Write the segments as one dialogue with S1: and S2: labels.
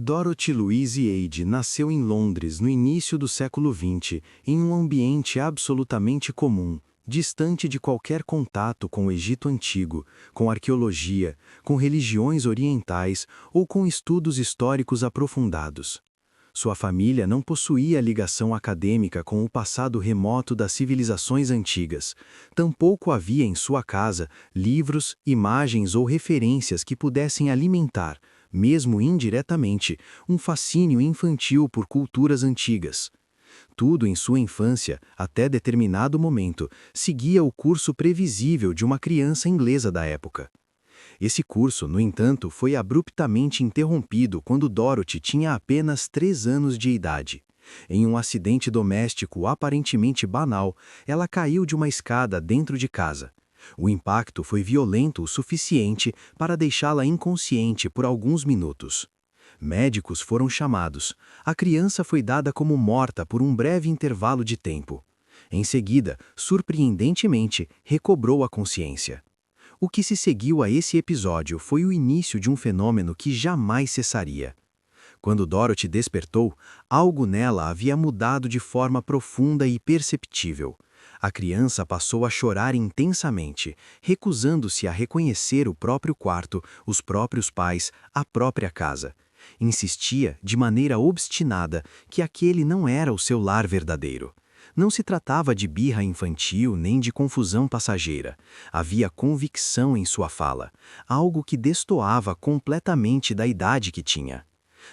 S1: Dorothy Louise Ade nasceu em Londres no início do século XX, em um ambiente absolutamente comum, distante de qualquer contato com o Egito Antigo, com arqueologia, com religiões orientais ou com estudos históricos aprofundados. Sua família não possuía ligação acadêmica com o passado remoto das civilizações antigas. Tampouco havia em sua casa livros, imagens ou referências que pudessem alimentar, mesmo indiretamente, um fascínio infantil por culturas antigas. Tudo em sua infância, até determinado momento, seguia o curso previsível de uma criança inglesa da época. Esse curso, no entanto, foi abruptamente interrompido quando Dorothy tinha apenas 3 anos de idade. Em um acidente doméstico aparentemente banal, ela caiu de uma escada dentro de casa. O impacto foi violento o suficiente para deixá-la inconsciente por alguns minutos. Médicos foram chamados. A criança foi dada como morta por um breve intervalo de tempo. Em seguida, surpreendentemente, recobrou a consciência. O que se seguiu a esse episódio foi o início de um fenômeno que jamais cessaria. Quando Dorothy despertou, algo nela havia mudado de forma profunda e perceptível. A criança passou a chorar intensamente, recusando-se a reconhecer o próprio quarto, os próprios pais, a própria casa. Insistia, de maneira obstinada, que aquele não era o seu lar verdadeiro. Não se tratava de birra infantil nem de confusão passageira. Havia convicção em sua fala, algo que destoava completamente da idade que tinha.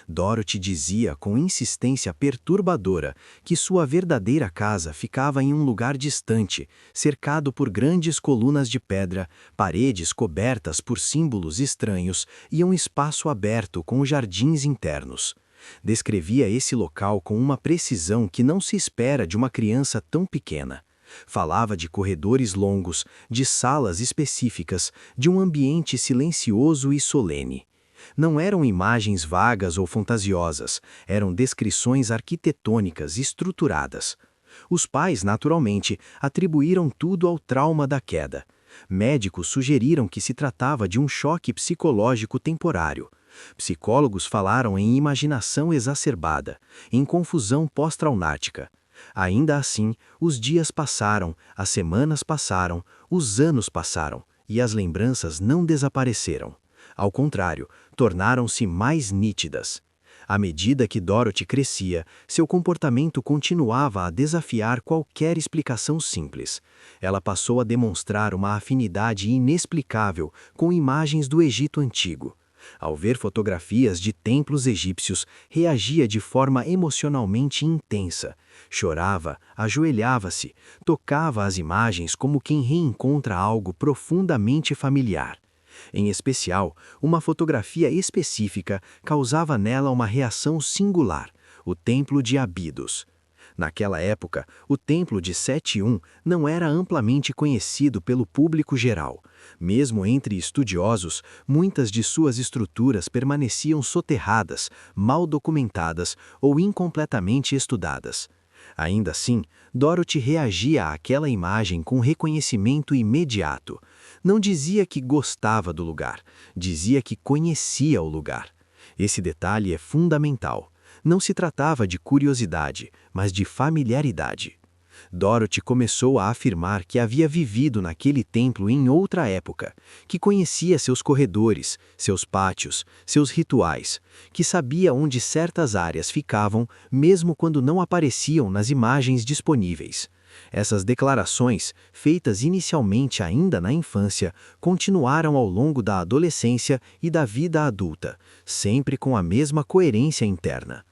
S1: Dorothy dizia com insistência perturbadora que sua verdadeira casa ficava em um lugar distante, cercado por grandes colunas de pedra, paredes cobertas por símbolos estranhos e um espaço aberto com jardins internos. Descrevia esse local com uma precisão que não se espera de uma criança tão pequena. Falava de corredores longos, de salas específicas, de um ambiente silencioso e solene. Não eram imagens vagas ou fantasiosas, eram descrições arquitetônicas estruturadas. Os pais, naturalmente, atribuíram tudo ao trauma da queda. Médicos sugeriram que se tratava de um choque psicológico temporário. Psicólogos falaram em imaginação exacerbada, em confusão pós-traumática. Ainda assim, os dias passaram, as semanas passaram, os anos passaram, e as lembranças não desapareceram. Ao contrário, tornaram-se mais nítidas. À medida que Dorothy crescia, seu comportamento continuava a desafiar qualquer explicação simples. Ela passou a demonstrar uma afinidade inexplicável com imagens do Egito Antigo. Ao ver fotografias de templos egípcios, reagia de forma emocionalmente intensa. Chorava, ajoelhava-se, tocava as imagens como quem reencontra algo profundamente familiar. Em especial, uma fotografia específica causava nela uma reação singular: o Templo de Abidos. Naquela época, o Templo de Sete não era amplamente conhecido pelo público geral. Mesmo entre estudiosos, muitas de suas estruturas permaneciam soterradas, mal documentadas ou incompletamente estudadas. Ainda assim, Dorothy reagia àquela imagem com reconhecimento imediato. Não dizia que gostava do lugar, dizia que conhecia o lugar. Esse detalhe é fundamental. Não se tratava de curiosidade, mas de familiaridade. Dorothy começou a afirmar que havia vivido naquele templo em outra época, que conhecia seus corredores, seus pátios, seus rituais, que sabia onde certas áreas ficavam, mesmo quando não apareciam nas imagens disponíveis. Essas declarações, feitas inicialmente ainda na infância, continuaram ao longo da adolescência e da vida adulta, sempre com a mesma coerência interna.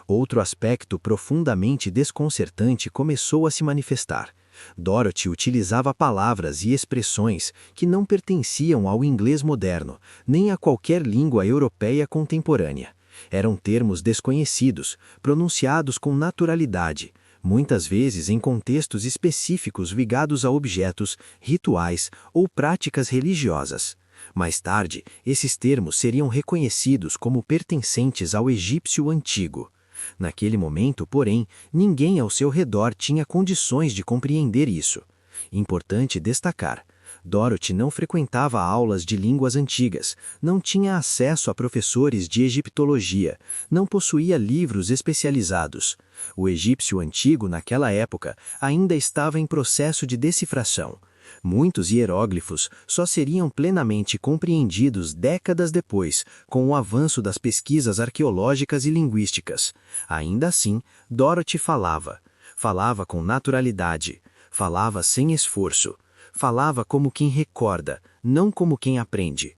S1: Outro aspecto profundamente desconcertante começou a se manifestar. Dorothy utilizava palavras e expressões que não pertenciam ao inglês moderno, nem a qualquer língua europeia contemporânea. Eram termos desconhecidos, pronunciados com naturalidade, muitas vezes em contextos específicos ligados a objetos, rituais ou práticas religiosas. Mais tarde, esses termos seriam reconhecidos como pertencentes ao egípcio antigo. Naquele momento, porém, ninguém ao seu redor tinha condições de compreender isso. Importante destacar,
S2: Dorothy não frequentava aulas de línguas antigas, não tinha acesso a professores de egiptologia, não possuía livros especializados. O egípcio antigo, naquela época, ainda estava em processo de decifração. Muitos hieróglifos só seriam plenamente compreendidos décadas depois, com o avanço das pesquisas arqueológicas e linguísticas. Ainda assim, Dorothy falava. Falava com naturalidade. Falava sem esforço. Falava como quem recorda, não como quem aprende.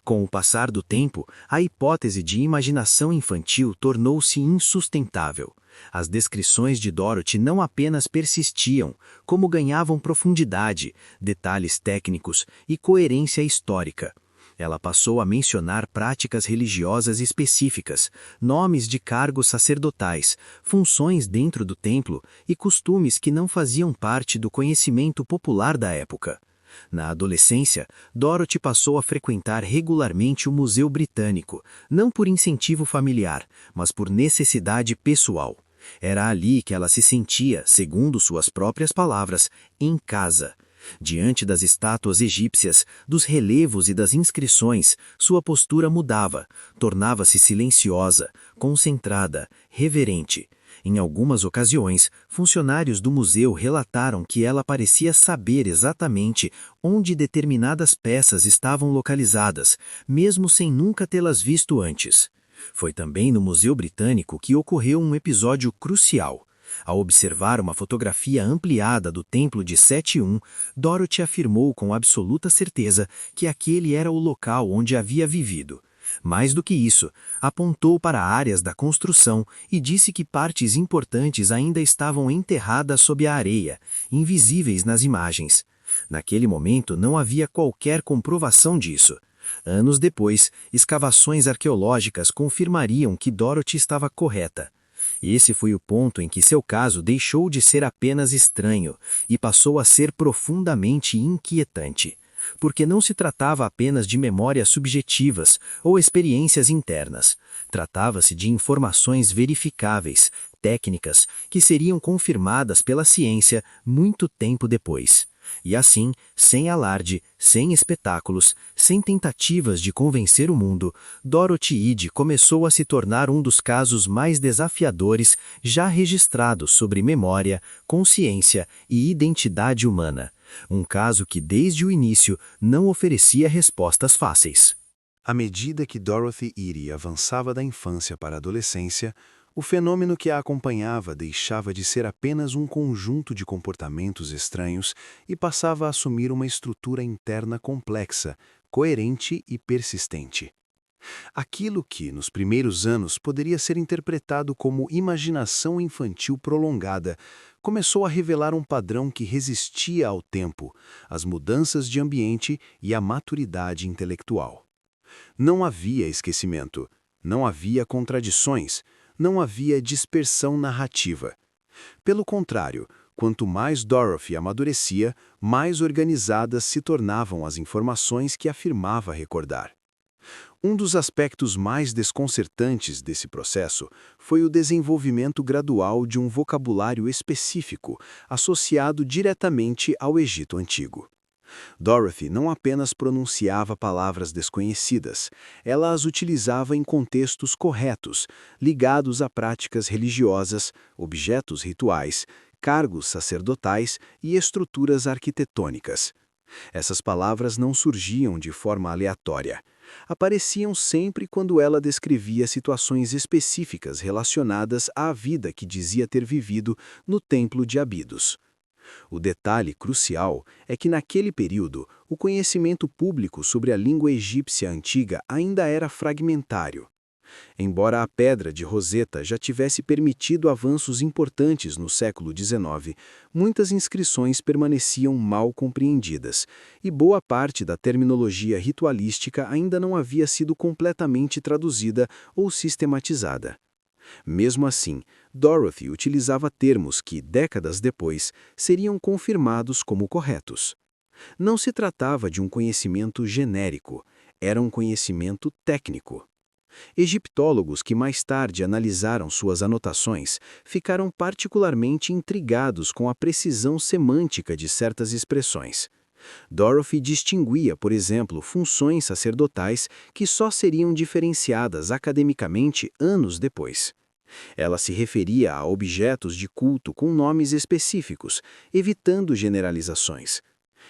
S2: Com o passar do tempo, a hipótese de imaginação infantil tornou-se insustentável. As descrições de Dorothy não apenas persistiam, como ganhavam profundidade, detalhes técnicos e coerência histórica. Ela passou a mencionar práticas religiosas específicas, nomes de cargos sacerdotais, funções dentro do templo e costumes que não faziam parte do conhecimento popular da época. Na adolescência, Dorothy passou a frequentar regularmente o Museu Britânico, não por incentivo familiar, mas por necessidade pessoal. Era ali que ela se sentia, segundo suas próprias palavras, em casa. Diante das estátuas egípcias, dos relevos e das inscrições, sua postura mudava, tornava-se silenciosa, concentrada, reverente. Em algumas ocasiões, funcionários do museu relataram que ela parecia saber exatamente onde determinadas peças estavam localizadas, mesmo sem nunca tê-las visto antes. Foi também no Museu Britânico que ocorreu um episódio crucial. Ao observar uma fotografia ampliada do Templo de Seti-I, Dorothy afirmou com absoluta certeza que aquele era o local onde havia vivido. Mais do que isso, apontou para áreas da construção e disse que partes importantes ainda estavam enterradas sob a areia, invisíveis nas imagens. Naquele momento não havia qualquer comprovação disso. Anos depois, escavações arqueológicas confirmariam que Dorothy estava correta. Esse foi o ponto em que seu caso deixou de ser apenas estranho e passou a ser profundamente inquietante, porque não se tratava apenas de memórias subjetivas ou experiências internas. Tratava-se de informações verificáveis, técnicas, que seriam confirmadas pela ciência muito tempo depois. E assim, sem alarde, sem espetáculos, sem tentativas de convencer o mundo, Dorothy Eade começou a se tornar um dos casos mais desafiadores já registrados sobre memória, consciência e identidade humana. Um caso que, desde o início, não oferecia respostas fáceis.
S1: À medida que Dorothy Eade avançava da infância para a adolescência, o fenômeno que a acompanhava deixava de ser apenas um conjunto de comportamentos estranhos e passava a assumir uma estrutura interna complexa, coerente e persistente. Aquilo que, nos primeiros anos, poderia ser interpretado como imaginação infantil prolongada, começou a revelar um padrão que resistia ao tempo, às mudanças de ambiente e à maturidade intelectual. Não havia esquecimento, não havia contradições, não havia dispersão narrativa. Pelo contrário, quanto mais Dorothy amadurecia, mais organizadas se tornavam as informações que afirmava recordar. Um dos aspectos mais desconcertantes desse processo foi o desenvolvimento gradual de um vocabulário específico, associado diretamente ao Egito Antigo. Dorothy não apenas pronunciava palavras desconhecidas, ela as utilizava em contextos corretos, ligados a práticas religiosas, objetos rituais, cargos sacerdotais e estruturas arquitetônicas. Essas palavras não surgiam de forma aleatória. Apareciam sempre quando ela descrevia situações específicas relacionadas à vida que dizia ter vivido no Templo de Abidos. O detalhe crucial é que naquele período, o conhecimento público sobre a língua egípcia antiga ainda era fragmentário. Embora a Pedra de Roseta já tivesse permitido avanços importantes no século XIX, muitas inscrições permaneciam mal compreendidas, e boa parte da terminologia ritualística ainda não havia sido completamente traduzida ou sistematizada. Mesmo assim, Dorothy utilizava termos que, décadas depois, seriam confirmados como corretos. Não se tratava de um conhecimento genérico, era um conhecimento técnico. Egiptólogos que mais tarde analisaram suas anotações ficaram particularmente intrigados com a precisão semântica de certas expressões.
S2: Dorothy distinguia, por exemplo, funções sacerdotais que só seriam diferenciadas academicamente anos depois. Ela se referia a objetos de culto com nomes específicos, evitando generalizações.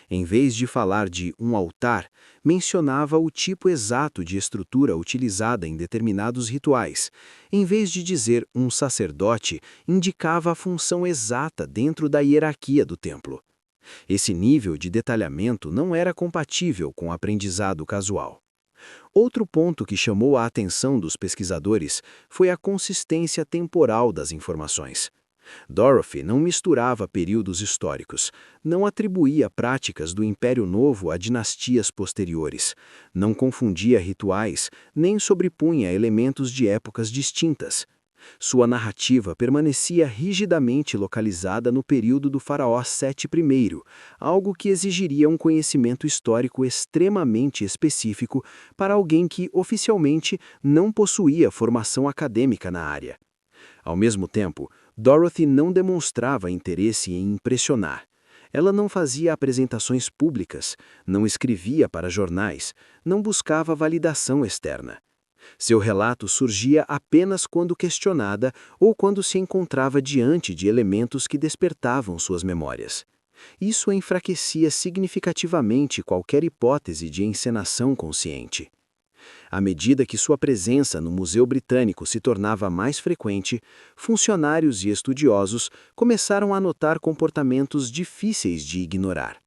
S2: Em vez de falar de um altar, mencionava o tipo exato de estrutura utilizada em determinados rituais. Em vez de dizer um sacerdote, indicava a função exata dentro da hierarquia do templo. Esse nível de detalhamento não era compatível com o aprendizado casual. Outro ponto que chamou a atenção dos pesquisadores foi a consistência temporal das informações. Dorothy não misturava períodos históricos, não atribuía práticas do Império Novo a dinastias posteriores, não confundia rituais, nem sobrepunha elementos de épocas distintas. Sua narrativa permanecia rigidamente localizada no período do faraó Sete I, algo que exigiria um conhecimento histórico extremamente específico para alguém que, oficialmente, não possuía formação acadêmica na área. Ao mesmo tempo, Dorothy não demonstrava interesse em impressionar. Ela não fazia apresentações públicas, não escrevia para jornais, não buscava validação externa. Seu relato surgia apenas quando questionada ou quando se encontrava diante de elementos que despertavam suas memórias. Isso enfraquecia significativamente qualquer hipótese de encenação consciente. À medida que sua presença no Museu Britânico se tornava mais frequente, funcionários e estudiosos começaram a notar comportamentos difíceis de ignorar.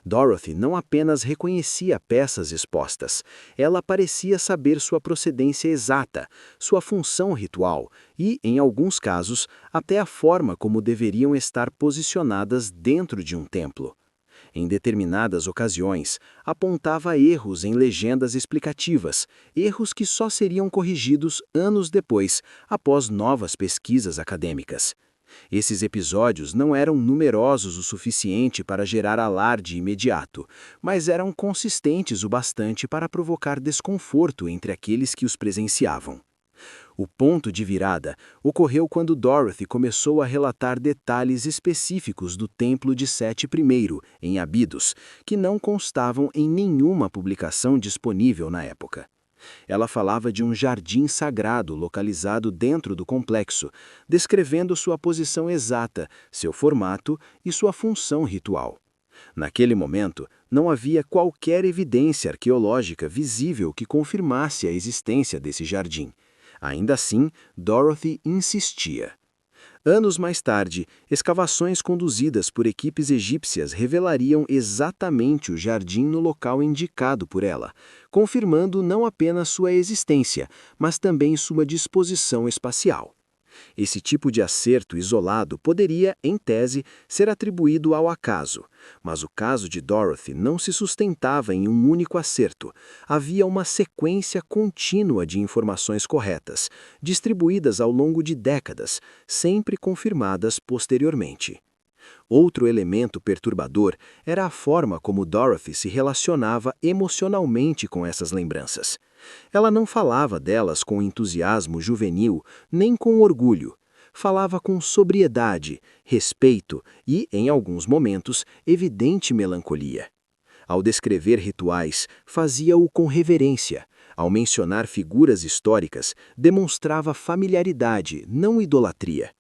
S2: Dorothy não apenas reconhecia peças expostas, ela parecia saber sua procedência exata, sua função ritual e, em alguns casos, até a forma como deveriam estar posicionadas dentro de um templo. Em determinadas ocasiões, apontava erros em legendas explicativas, erros que só seriam corrigidos anos depois, após novas pesquisas acadêmicas. Esses episódios não eram numerosos o suficiente para gerar alarde imediato, mas eram consistentes o bastante para provocar desconforto entre aqueles que os presenciavam. O ponto de virada ocorreu quando Dorothy começou a relatar detalhes específicos do Templo de Sete I, em Abidos, que não constavam em nenhuma publicação disponível na época. Ela falava de um jardim sagrado localizado dentro do complexo, descrevendo sua posição exata, seu formato e sua função ritual. Naquele momento, não havia qualquer evidência arqueológica visível que confirmasse a existência desse jardim. Ainda assim, Dorothy insistia. Anos mais tarde, escavações conduzidas por equipes egípcias revelariam exatamente o jardim no local indicado por ela, confirmando não apenas sua existência, mas também sua disposição espacial. Esse tipo de acerto isolado poderia, em tese, ser atribuído ao acaso, mas o caso de Dorothy não se sustentava em um único acerto. Havia uma sequência contínua de informações corretas, distribuídas ao longo de décadas, sempre confirmadas posteriormente. Outro elemento perturbador era a forma como Dorothy se relacionava emocionalmente com essas lembranças. Ela não falava delas com entusiasmo juvenil, nem com orgulho. Falava com sobriedade, respeito e, em alguns momentos, evidente melancolia. Ao descrever rituais, fazia-o com reverência. Ao mencionar figuras históricas, demonstrava familiaridade, não idolatria.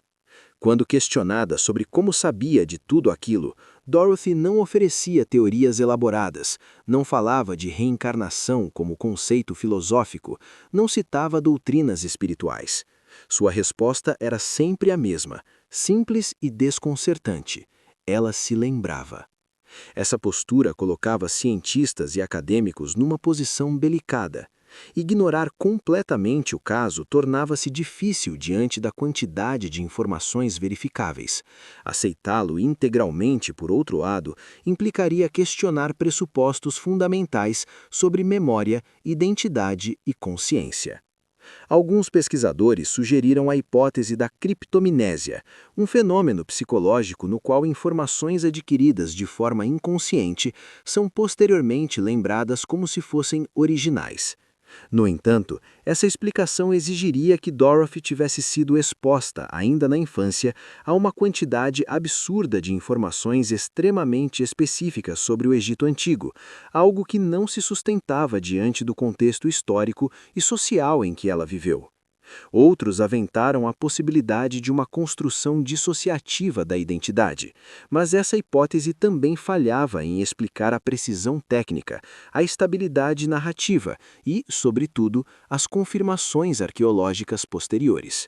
S2: Quando questionada sobre como sabia de tudo aquilo, Dorothy não oferecia teorias elaboradas, não falava de reencarnação como conceito filosófico, não citava doutrinas espirituais. Sua resposta era sempre a mesma, simples e desconcertante. Ela se lembrava. Essa postura colocava cientistas e acadêmicos numa posição delicada. Ignorar completamente o caso tornava-se difícil diante da quantidade de informações verificáveis. Aceitá-lo integralmente, por outro lado, implicaria questionar pressupostos fundamentais sobre memória, identidade e consciência. Alguns pesquisadores sugeriram a hipótese da criptomnésia, um fenômeno psicológico no qual informações adquiridas de forma inconsciente são posteriormente lembradas como se fossem originais. No entanto, essa explicação exigiria que Dorothy tivesse sido exposta, ainda na infância, a uma quantidade absurda de informações extremamente específicas sobre o Egito Antigo, algo que não se sustentava diante do contexto histórico e social em que ela viveu. Outros aventaram a possibilidade de uma construção dissociativa da identidade, mas essa hipótese também falhava em explicar a precisão técnica, a estabilidade narrativa e, sobretudo, as confirmações arqueológicas posteriores.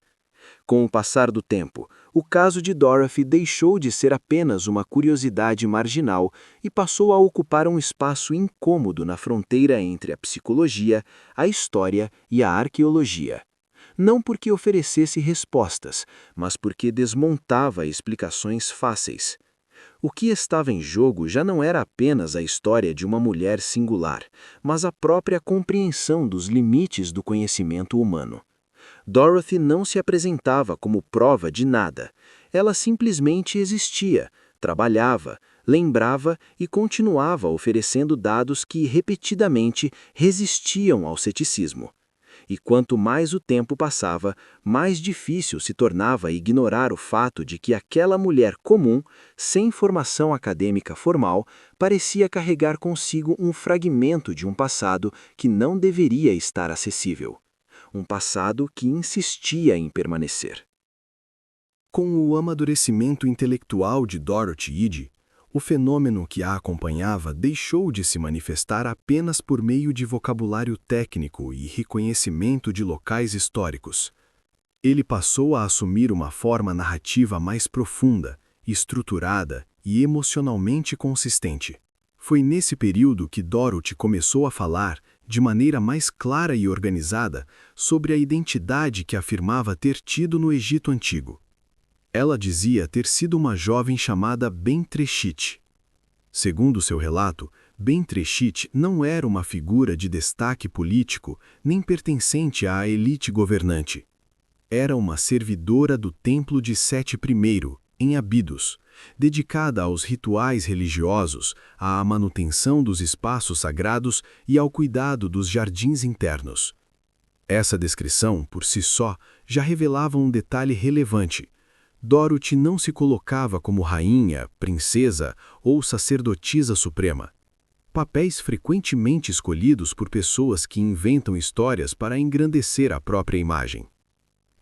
S2: Com o passar do tempo, o caso de Dorothy deixou de ser apenas uma curiosidade marginal e passou a ocupar um espaço incômodo na fronteira entre a psicologia, a história e a arqueologia. Não porque oferecesse respostas, mas porque desmontava explicações fáceis. O que estava em jogo já não era apenas a história de uma mulher singular, mas a própria compreensão dos limites do conhecimento humano. Dorothy não se apresentava como prova de nada. Ela simplesmente existia, trabalhava, lembrava e continuava oferecendo dados que repetidamente resistiam ao ceticismo. E quanto mais o tempo passava, mais difícil se tornava ignorar o fato de que aquela mulher comum, sem formação acadêmica formal, parecia carregar consigo um fragmento de um passado que não deveria estar acessível. Um passado que insistia em permanecer.
S1: Com o amadurecimento intelectual de Dorothy Eade, o fenômeno que a acompanhava deixou de se manifestar apenas por meio de vocabulário técnico e reconhecimento de locais históricos. Ele passou a assumir uma forma narrativa mais profunda, estruturada e emocionalmente consistente. Foi nesse período que Dorothy começou a falar, de maneira mais clara e organizada, sobre a identidade que afirmava ter tido no Egito Antigo. Ela dizia ter sido uma jovem chamada Bentrechit. Segundo seu relato, Bentrechit não era uma figura de destaque político nem pertencente à elite governante. Era uma servidora do Templo de Sete I, em Abidos, dedicada aos rituais religiosos, à manutenção dos espaços sagrados e ao cuidado dos jardins internos. Essa descrição, por si só, já revelava um detalhe relevante. Dorothy não se colocava como rainha, princesa ou sacerdotisa suprema. Papéis frequentemente escolhidos por pessoas que inventam histórias para engrandecer a própria imagem.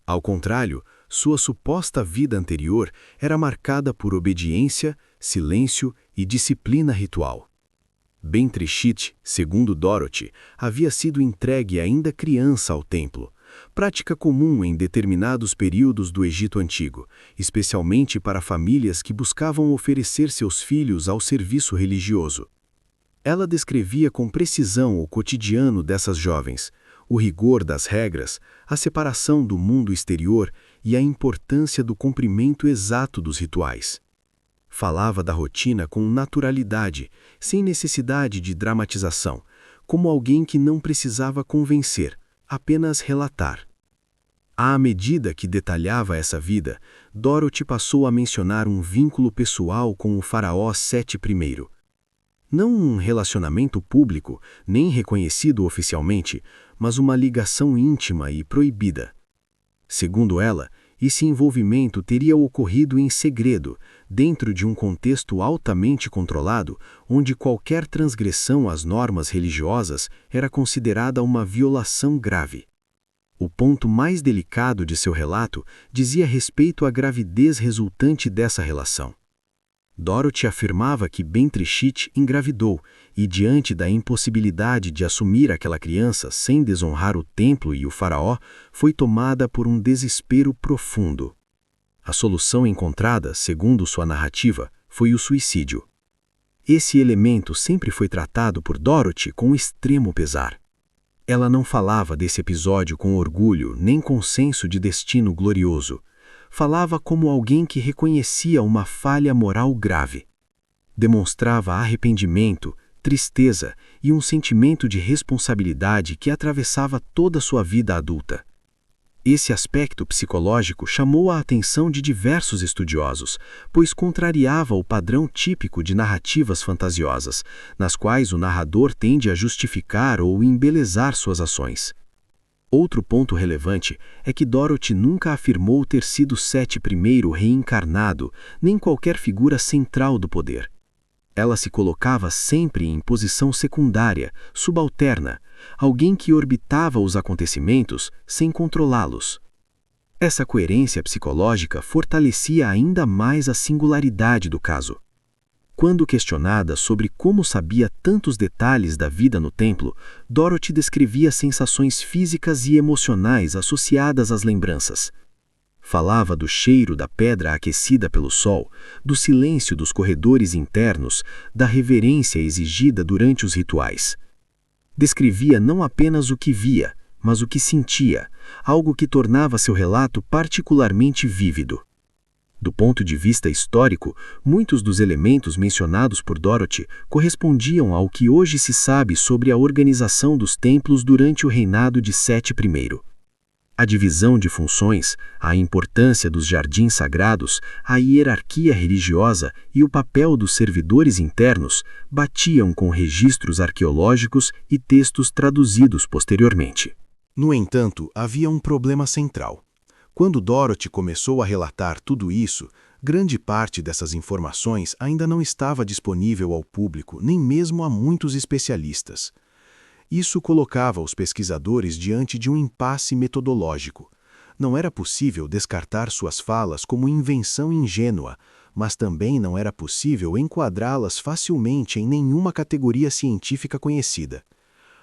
S1: Ao contrário, sua suposta vida anterior era marcada por obediência, silêncio e disciplina ritual. Bentrechit, segundo Dorothy, havia sido entregue ainda criança ao templo, prática comum em determinados períodos do Egito Antigo, especialmente para famílias que buscavam oferecer seus filhos ao serviço religioso. Ela descrevia com precisão o cotidiano dessas jovens, o rigor das regras, a separação do mundo exterior e a importância do cumprimento exato dos rituais. Falava da rotina com naturalidade, sem necessidade de dramatização, como alguém que não precisava convencer, apenas relatar. À medida que detalhava essa vida, Dorothy passou a mencionar um vínculo pessoal com o faraó Sete I. Não um relacionamento público, nem reconhecido oficialmente, mas uma ligação íntima e proibida. Segundo ela, esse envolvimento teria ocorrido em segredo, dentro de um contexto altamente controlado, onde qualquer transgressão às normas religiosas era considerada uma violação grave. O ponto mais delicado de seu relato dizia respeito à gravidez resultante dessa relação. Dorothy afirmava que Bentrechit engravidou e, diante da impossibilidade de assumir aquela criança sem desonrar o templo e o faraó, foi tomada por um desespero profundo. A solução encontrada, segundo sua narrativa, foi o suicídio. Esse elemento sempre foi tratado por Dorothy com extremo pesar. Ela não falava desse episódio com orgulho nem com senso de destino glorioso. Falava como alguém que reconhecia uma falha moral grave. Demonstrava arrependimento, tristeza e um sentimento de responsabilidade que atravessava toda sua vida adulta.
S2: Esse aspecto psicológico chamou a atenção de diversos estudiosos, pois contrariava o padrão típico de narrativas fantasiosas, nas quais o narrador tende a justificar ou embelezar suas ações. Outro ponto relevante é que Dorothy nunca afirmou ter sido Seth I reencarnado, nem qualquer figura central do poder. Ela se colocava sempre em posição secundária, subalterna, alguém que orbitava os acontecimentos sem controlá-los. Essa coerência psicológica fortalecia ainda mais a singularidade do caso. Quando questionada sobre como sabia tantos detalhes da vida no templo, Dorothy descrevia sensações físicas e emocionais associadas às lembranças. Falava do cheiro da pedra aquecida pelo sol, do silêncio dos corredores internos, da reverência exigida durante os rituais. Descrevia não apenas o que via, mas o que sentia, algo que tornava seu relato particularmente vívido. Do ponto de vista histórico, muitos dos elementos mencionados por Dorothy correspondiam ao que hoje se sabe sobre a organização dos templos durante o reinado de Seth I. A divisão de funções, a importância dos jardins sagrados, a hierarquia religiosa e o papel dos servidores internos batiam com registros arqueológicos e textos traduzidos posteriormente.
S1: No entanto, havia um problema central. Quando Dorothy começou a relatar tudo isso, grande parte dessas informações ainda não estava disponível ao público, nem mesmo a muitos especialistas. Isso colocava os pesquisadores diante de um impasse metodológico. Não era possível descartar suas falas como invenção ingênua, mas também não era possível enquadrá-las facilmente em nenhuma categoria científica conhecida.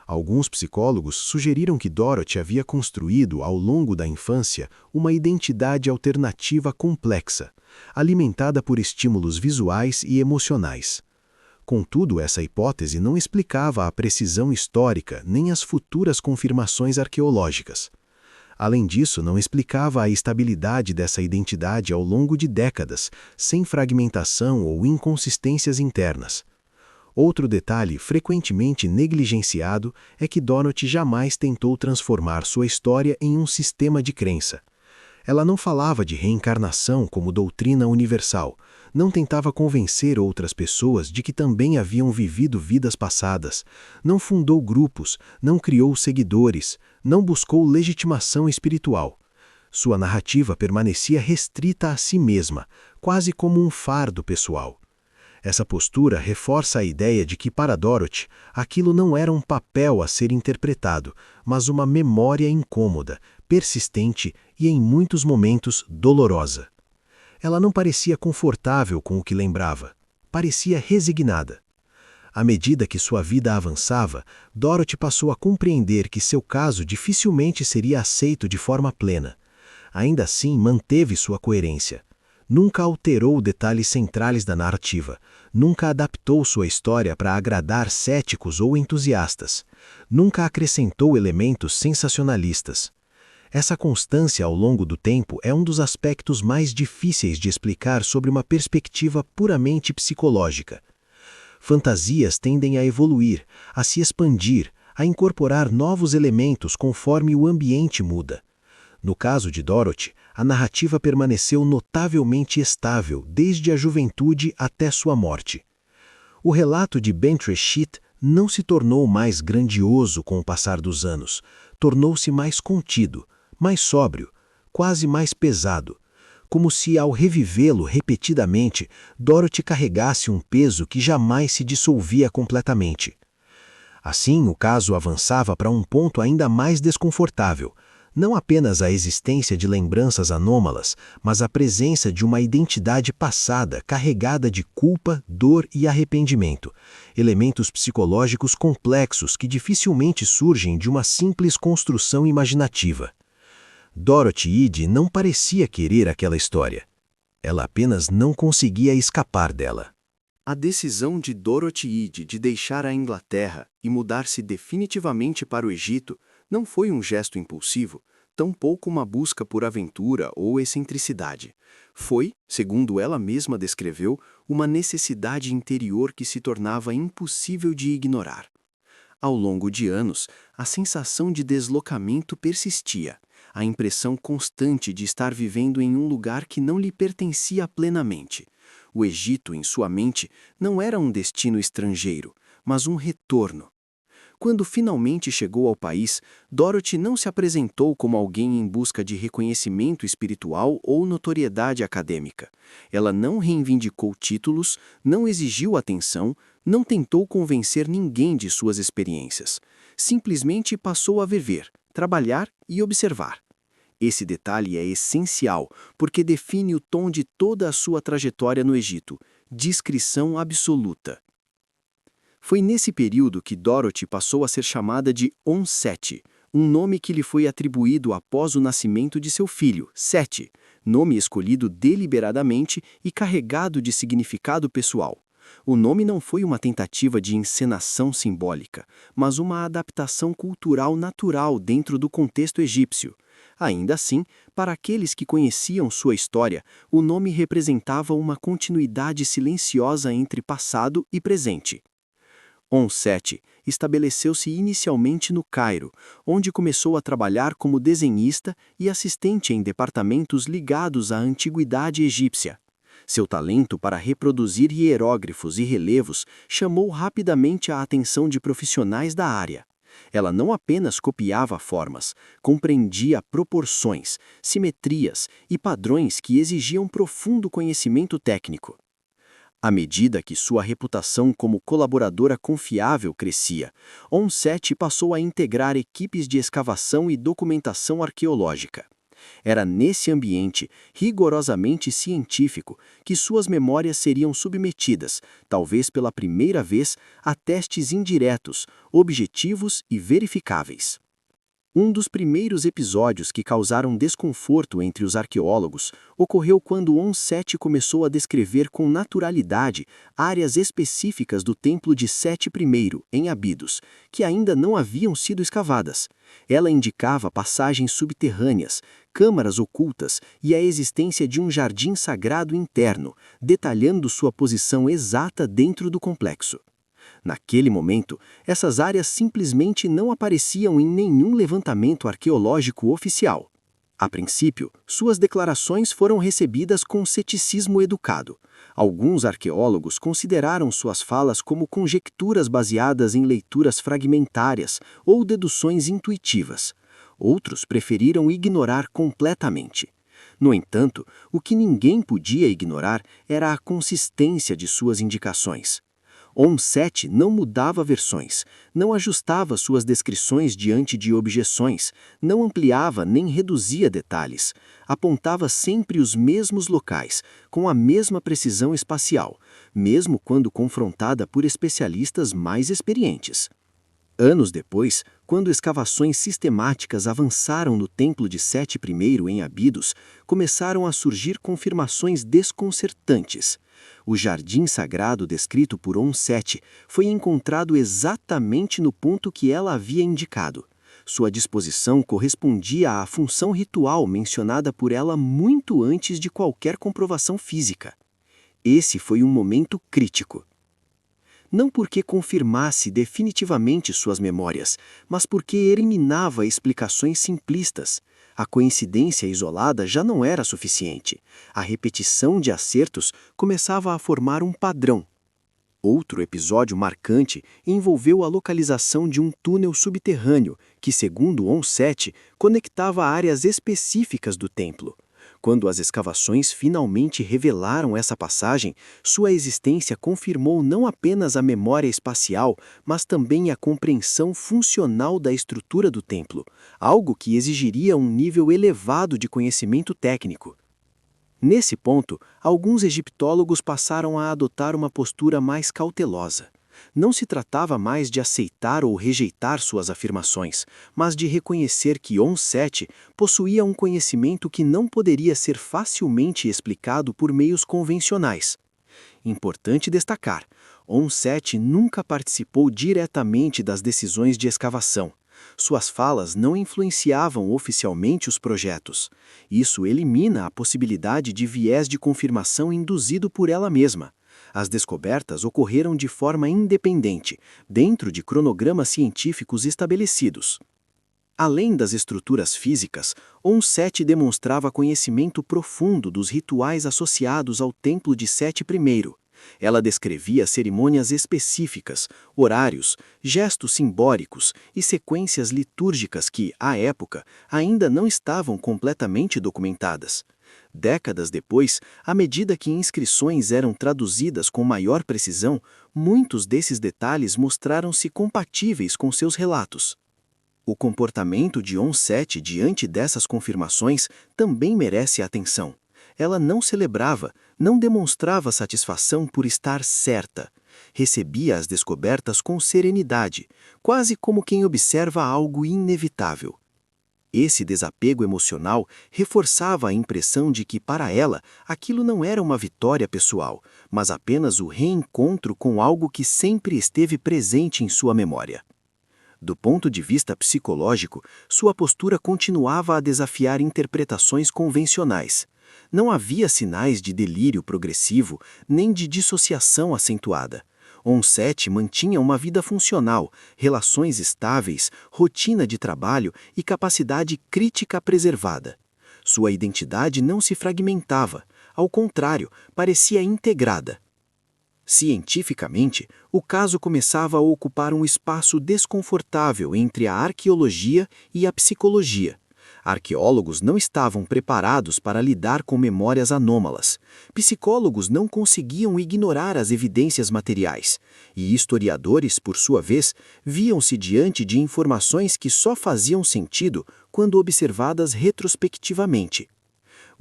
S1: Alguns psicólogos sugeriram que Dorothy havia construído, ao longo da infância, uma identidade alternativa complexa, alimentada por estímulos visuais e emocionais. Contudo, essa hipótese não explicava a precisão histórica nem as futuras confirmações arqueológicas. Além disso, não explicava a estabilidade dessa identidade ao longo de décadas, sem fragmentação ou inconsistências internas. Outro detalhe frequentemente negligenciado é que Dorothy jamais tentou transformar sua história em um sistema de crença. Ela não falava de reencarnação como doutrina universal, não tentava convencer outras pessoas de que também haviam vivido vidas passadas, não fundou grupos, não criou seguidores, não buscou legitimação espiritual. Sua narrativa permanecia restrita a si mesma, quase como um fardo pessoal. Essa postura reforça a ideia de que, para Dorothy, aquilo não era um papel a ser interpretado, mas uma memória incômoda, persistente e, em muitos momentos, dolorosa. Ela não parecia confortável com o que lembrava, parecia resignada. À medida que sua vida avançava, Dorothy passou a compreender que seu caso dificilmente seria aceito de forma plena. Ainda assim, manteve sua coerência. Nunca alterou detalhes centrais da narrativa, nunca adaptou sua história para agradar céticos ou entusiastas, nunca acrescentou elementos sensacionalistas. Essa constância ao longo do tempo é um dos aspectos mais difíceis de explicar sobre uma perspectiva puramente psicológica. Fantasias tendem a evoluir, a se expandir, a incorporar novos elementos conforme o ambiente muda. No caso de Dorothy, a narrativa permaneceu notavelmente estável desde a juventude até sua morte. O relato de Bentreshit não se tornou mais grandioso com o passar dos anos, tornou-se mais contido, mais sóbrio, quase mais pesado, como se ao revivê-lo repetidamente, Dorothy carregasse um peso que jamais se dissolvia completamente. Assim, o caso avançava para um ponto ainda mais desconfortável, não apenas a existência de lembranças anômalas, mas a presença de uma identidade passada carregada de culpa, dor e arrependimento, elementos psicológicos complexos que dificilmente surgem de uma simples construção imaginativa. Dorothy Eade não parecia querer aquela história. Ela apenas não conseguia escapar dela. A decisão de Dorothy Eade de deixar a Inglaterra e mudar-se definitivamente para o Egito não foi um gesto impulsivo, tampouco uma busca por aventura ou excentricidade. Foi, segundo ela mesma descreveu, uma necessidade interior que se tornava impossível de ignorar. Ao longo de anos, a sensação de deslocamento persistia,
S3: a impressão constante de estar vivendo em um lugar que não lhe pertencia plenamente. O Egito, em sua mente, não era um destino estrangeiro, mas um retorno. Quando finalmente chegou ao país, Dorothy não se apresentou como alguém em busca de reconhecimento espiritual ou notoriedade acadêmica. Ela não reivindicou títulos, não exigiu atenção, não tentou convencer ninguém de suas experiências. Simplesmente passou a viver, trabalhar e observar. Esse detalhe é essencial, porque define o tom de toda a sua trajetória no Egito: discrição absoluta. Foi nesse período que Dorothy passou a ser chamada de On-Seti, um nome que lhe foi atribuído após o nascimento de seu filho, Seti, nome escolhido deliberadamente e carregado de significado pessoal. O nome não foi uma tentativa de encenação simbólica, mas uma adaptação cultural natural dentro do contexto egípcio. Ainda assim, para aqueles que conheciam sua história, o nome representava uma continuidade silenciosa entre passado e presente. On-Seti estabeleceu-se inicialmente no Cairo, onde começou a trabalhar como desenhista e assistente em departamentos ligados à antiguidade egípcia. Seu talento para reproduzir hieróglifos e relevos chamou rapidamente a atenção de profissionais da área. Ela não apenas copiava formas, compreendia proporções, simetrias e padrões que exigiam profundo conhecimento técnico. À medida que sua reputação como colaboradora confiável crescia, On-Seti passou a integrar equipes de escavação e documentação arqueológica. Era nesse ambiente rigorosamente científico que suas memórias seriam submetidas, talvez pela primeira vez, a testes indiretos, objetivos e verificáveis. Um dos primeiros episódios que causaram desconforto entre os arqueólogos ocorreu quando On-Seti começou a descrever com naturalidade áreas específicas do templo de Seti I, em Abidos, que ainda não haviam sido escavadas. Ela indicava passagens subterrâneas, câmaras ocultas e a existência de um jardim sagrado interno, detalhando sua posição exata dentro do complexo. Naquele momento, essas áreas simplesmente não apareciam em nenhum levantamento arqueológico oficial. A princípio, suas declarações foram recebidas com ceticismo educado. Alguns arqueólogos consideraram suas falas como conjecturas baseadas em leituras fragmentárias ou deduções intuitivas. Outros preferiram ignorar completamente. No entanto, o que ninguém podia ignorar era a consistência de suas indicações. On-Seti não mudava versões, não ajustava suas descrições diante de objeções, não ampliava nem reduzia detalhes, apontava sempre os mesmos locais, com a mesma precisão espacial, mesmo quando confrontada por especialistas mais experientes. Anos depois, quando escavações sistemáticas avançaram no templo de Seti I em Abidos, começaram a surgir confirmações desconcertantes. O jardim sagrado descrito por On-Seti foi encontrado exatamente no ponto que ela havia indicado. Sua disposição correspondia à função ritual mencionada por ela muito antes de qualquer comprovação física. Esse foi um momento crítico. Não porque confirmasse definitivamente suas memórias, mas porque eliminava explicações simplistas. A coincidência isolada já não era suficiente. A repetição de acertos começava a formar um padrão. Outro episódio marcante envolveu a localização de um túnel subterrâneo que, segundo On-Seti, conectava áreas específicas do templo. Quando as escavações finalmente revelaram essa passagem, sua existência confirmou não apenas a memória espacial, mas também a compreensão funcional da estrutura do templo, algo que exigiria um nível elevado de conhecimento técnico. Nesse ponto, alguns egiptólogos passaram a adotar uma postura mais cautelosa. Não se tratava mais de aceitar ou rejeitar suas afirmações, mas de reconhecer que On-Seti possuía um conhecimento que não poderia ser facilmente explicado por meios convencionais. Importante destacar, On-Seti nunca participou diretamente das decisões de escavação. Suas falas não influenciavam oficialmente os projetos. Isso elimina a possibilidade de viés de confirmação induzido por ela mesma. As descobertas ocorreram de forma independente, dentro de cronogramas científicos estabelecidos. Além das estruturas físicas, On-Set demonstrava conhecimento profundo dos rituais associados ao Templo de Sete I. Ela descrevia cerimônias específicas, horários, gestos simbólicos e sequências litúrgicas que, à época, ainda não estavam completamente documentadas. Décadas depois, à medida que inscrições eram traduzidas com maior precisão, muitos desses detalhes mostraram-se compatíveis com seus relatos. O comportamento de On-Set diante dessas confirmações também merece atenção. Ela não celebrava, não demonstrava satisfação por estar certa. Recebia as descobertas com serenidade, quase como quem observa algo inevitável. Esse desapego emocional reforçava a impressão de que, para ela, aquilo não era uma vitória pessoal, mas apenas o reencontro com algo que sempre esteve presente em sua memória. Do ponto de vista psicológico, sua postura continuava a desafiar interpretações convencionais. Não havia sinais de delírio progressivo, nem de dissociação acentuada. On-Set mantinha uma vida funcional, relações estáveis, rotina de trabalho e capacidade crítica preservada. Sua identidade não se fragmentava, ao contrário, parecia integrada. Cientificamente, o caso começava a ocupar um espaço desconfortável entre a arqueologia e a psicologia. Arqueólogos não estavam preparados para lidar com memórias anômalas. Psicólogos não conseguiam ignorar as evidências materiais. E historiadores, por sua vez, viam-se diante de informações que só faziam sentido quando observadas retrospectivamente.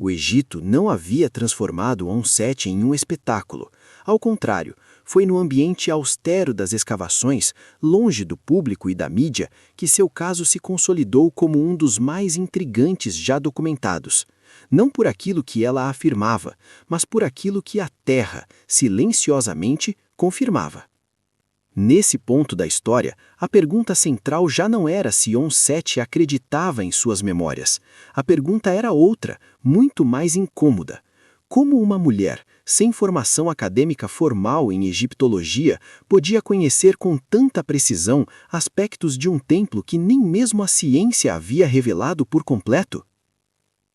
S3: O Egito não havia transformado On-Set em um espetáculo. Ao contrário, foi no ambiente austero das escavações, longe do público e da mídia, que seu caso se consolidou como um dos mais intrigantes já documentados. Não por aquilo que ela afirmava, mas por aquilo que a Terra, silenciosamente, confirmava. Nesse ponto da história, a pergunta central já não era se On-Set acreditava em suas memórias. A pergunta era outra, muito mais incômoda. Como uma mulher, sem formação acadêmica formal em egiptologia, podia conhecer com tanta precisão aspectos de um templo que nem mesmo a ciência havia revelado por completo?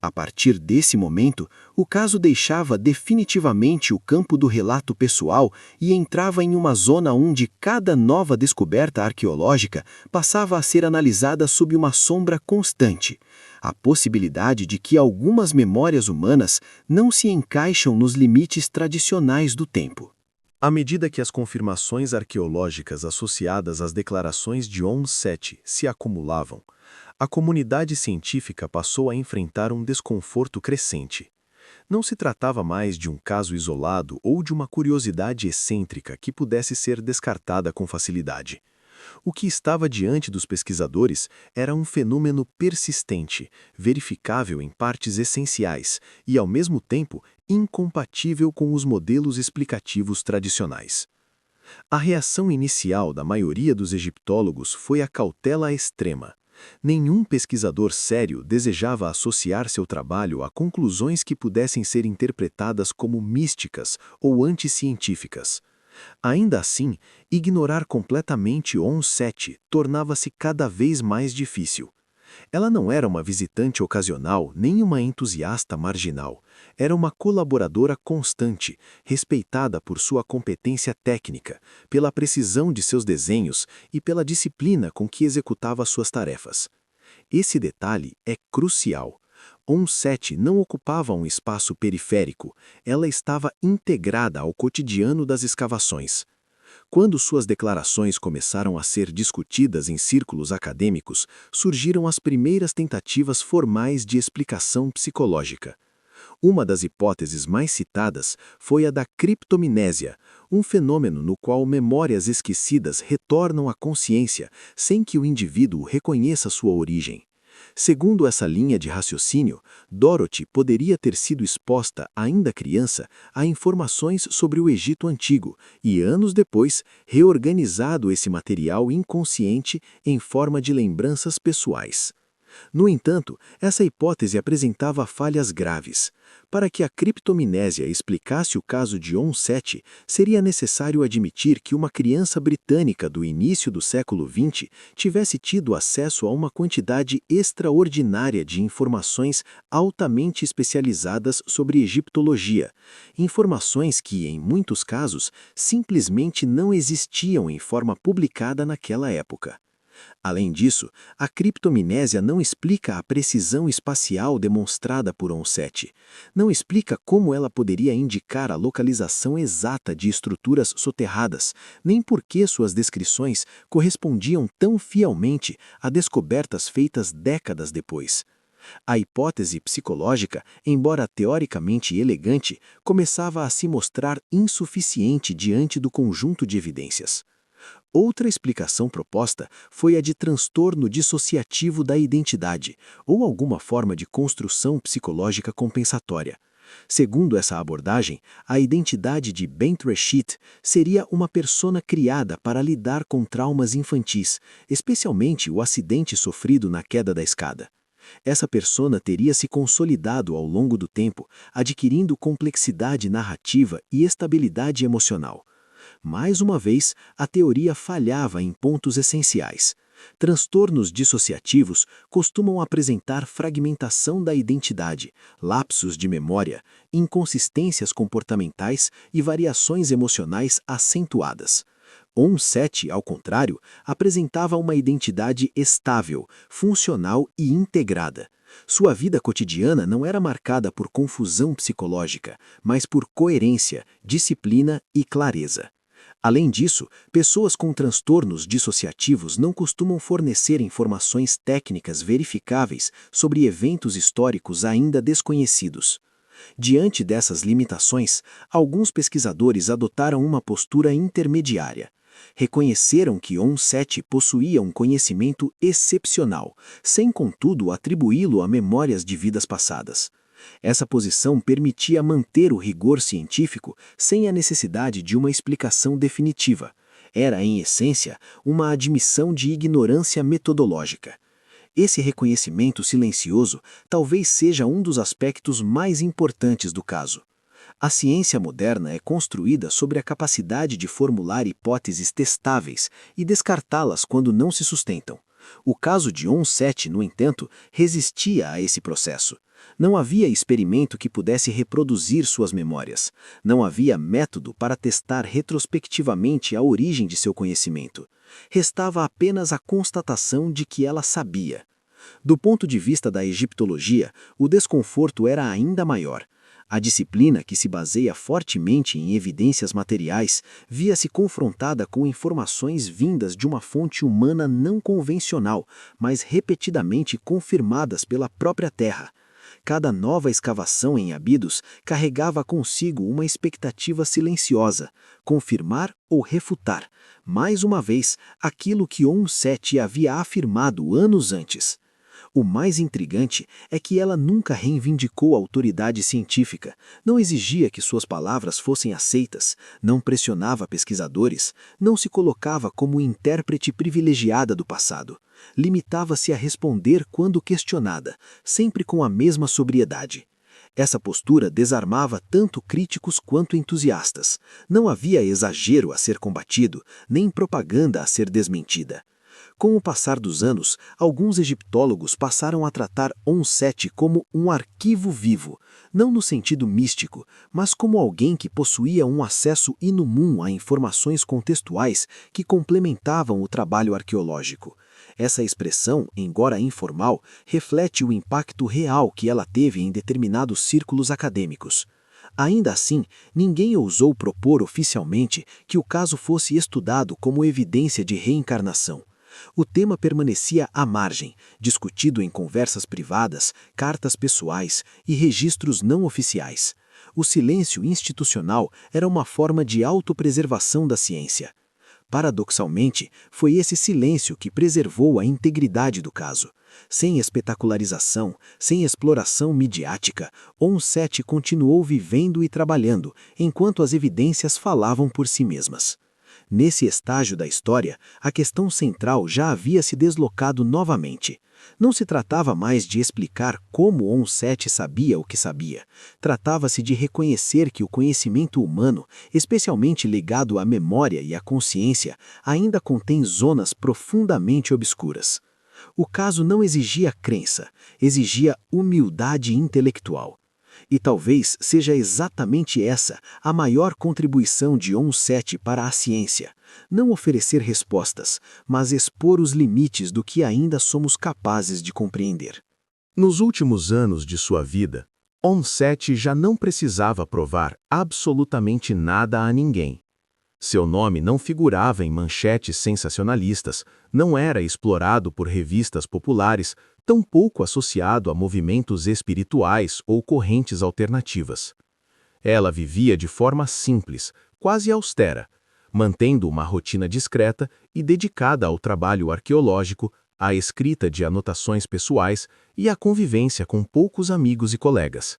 S3: A partir desse momento, o caso deixava definitivamente o campo do relato pessoal e entrava em uma zona onde cada nova descoberta arqueológica passava a ser analisada sob uma sombra constante. A possibilidade de que algumas memórias humanas não se encaixam nos limites tradicionais do tempo.
S1: À medida que as confirmações arqueológicas associadas às declarações de On-Set se acumulavam, a comunidade científica passou a enfrentar um desconforto crescente. Não se tratava mais de um caso isolado ou de uma curiosidade excêntrica que pudesse ser descartada com facilidade. O que estava diante dos pesquisadores era um fenômeno persistente, verificável em partes essenciais e, ao mesmo tempo, incompatível com os modelos explicativos tradicionais. A reação inicial da maioria dos egiptólogos foi a cautela extrema. Nenhum pesquisador sério desejava associar seu trabalho a conclusões que pudessem ser interpretadas como místicas ou anticientíficas. Ainda assim, ignorar completamente On-Set tornava-se cada vez mais difícil. Ela não era uma visitante ocasional nem uma entusiasta marginal. Era uma colaboradora constante, respeitada por sua competência técnica, pela precisão de seus desenhos e pela disciplina com que executava suas tarefas. Esse detalhe é crucial. On-Set não ocupava um espaço periférico, ela estava integrada ao cotidiano das escavações. Quando suas declarações começaram a ser discutidas em círculos acadêmicos, surgiram as primeiras tentativas formais de explicação psicológica. Uma das hipóteses mais citadas foi a da criptomnésia, um fenômeno no qual memórias esquecidas retornam à consciência sem que o indivíduo reconheça sua origem. Segundo essa linha de raciocínio, Dorothy poderia ter sido exposta, ainda criança, a informações sobre o Egito Antigo e, anos depois, reorganizado esse material inconsciente em forma de lembranças pessoais.
S3: No entanto, essa hipótese apresentava falhas graves. Para que a criptomnésia explicasse o caso de On-Set, seria necessário admitir que uma criança britânica do início do século XX tivesse tido acesso a uma quantidade extraordinária de informações altamente especializadas sobre egiptologia, informações que, em muitos casos, simplesmente não existiam em forma publicada naquela época. Além disso, a criptomnésia não explica a precisão espacial demonstrada por On-Set. Não explica como ela poderia indicar a localização exata de estruturas soterradas, nem por que suas descrições correspondiam tão fielmente a descobertas feitas décadas depois. A hipótese psicológica, embora teoricamente elegante, começava a se mostrar insuficiente diante do conjunto de evidências. Outra explicação proposta foi a de transtorno dissociativo da identidade, ou alguma forma de construção psicológica compensatória. Segundo essa abordagem, a identidade de Bent Reshit seria uma persona criada para lidar com traumas infantis, especialmente o acidente sofrido na queda da escada. Essa persona teria se consolidado ao longo do tempo, adquirindo complexidade narrativa e estabilidade emocional. Mais uma vez, a teoria falhava em pontos essenciais. Transtornos dissociativos costumam apresentar fragmentação da identidade, lapsos de memória, inconsistências comportamentais e variações emocionais acentuadas. On-Set, ao contrário, apresentava uma identidade estável, funcional e integrada. Sua vida cotidiana não era marcada por confusão psicológica, mas por coerência, disciplina e clareza. Além disso, pessoas com transtornos dissociativos não costumam fornecer informações técnicas verificáveis sobre eventos históricos ainda desconhecidos. Diante dessas limitações, alguns pesquisadores adotaram uma postura intermediária. Reconheceram que On-Set possuía um conhecimento excepcional, sem contudo atribuí-lo a memórias de vidas passadas. Essa posição permitia manter o rigor científico sem a necessidade de uma explicação definitiva. Era, em essência, uma admissão de ignorância metodológica. Esse reconhecimento silencioso talvez seja um dos aspectos mais importantes do caso. A ciência moderna é construída sobre a capacidade de formular hipóteses testáveis e descartá-las quando não se sustentam. O caso de On-Set, no entanto, resistia a esse processo. Não havia experimento que pudesse reproduzir suas memórias. Não havia método para testar retrospectivamente a origem de seu conhecimento. Restava apenas a constatação de que ela sabia. Do ponto de vista da egiptologia, o desconforto era ainda maior. A disciplina, que se baseia fortemente em evidências materiais, via-se confrontada com informações vindas de uma fonte humana não convencional, mas repetidamente confirmadas pela própria Terra. Cada nova escavação em Abidos carregava consigo uma expectativa silenciosa, confirmar ou refutar, mais uma vez, aquilo que On-Set havia afirmado anos antes. O mais intrigante é que ela nunca reivindicou a autoridade científica, não exigia que suas palavras fossem aceitas, não pressionava pesquisadores, não se colocava como intérprete privilegiada do passado. Limitava-se a responder quando questionada, sempre com a mesma sobriedade. Essa postura desarmava tanto críticos quanto entusiastas. Não havia exagero a ser combatido, nem propaganda a ser desmentida. Com o passar dos anos, alguns egiptólogos passaram a tratar On-Set como um arquivo vivo, não no sentido místico, mas como alguém que possuía um acesso inumum a informações contextuais que complementavam o trabalho arqueológico. Essa expressão, embora informal, reflete o impacto real que ela teve em determinados círculos acadêmicos. Ainda assim, ninguém ousou propor oficialmente que o caso fosse estudado como evidência de reencarnação. O tema permanecia à margem, discutido em conversas privadas, cartas pessoais e registros não oficiais. O silêncio institucional era uma forma de autopreservação da ciência. Paradoxalmente, foi esse silêncio que preservou a integridade do caso. Sem espetacularização, sem exploração midiática, On-Set continuou vivendo e trabalhando, enquanto as evidências falavam por si mesmas. Nesse estágio da história, a questão central já havia se deslocado novamente.
S2: Não se tratava mais de explicar como Onset sabia o que sabia. Tratava-se de reconhecer que o conhecimento humano, especialmente ligado à memória e à consciência, ainda contém zonas profundamente obscuras. O caso não exigia crença, exigia humildade intelectual. E talvez seja exatamente essa a maior contribuição de Onset para a ciência. Não oferecer respostas, mas expor os limites do que ainda somos capazes de compreender.
S1: Nos últimos anos de sua vida, Onset já não precisava provar absolutamente nada a ninguém. Seu nome não figurava em manchetes sensacionalistas, não era explorado por revistas populares, tampouco associado a movimentos espirituais ou correntes alternativas. Ela vivia de forma simples, quase austera, mantendo uma rotina discreta e dedicada ao trabalho arqueológico, à escrita de anotações pessoais e à convivência com poucos amigos e colegas.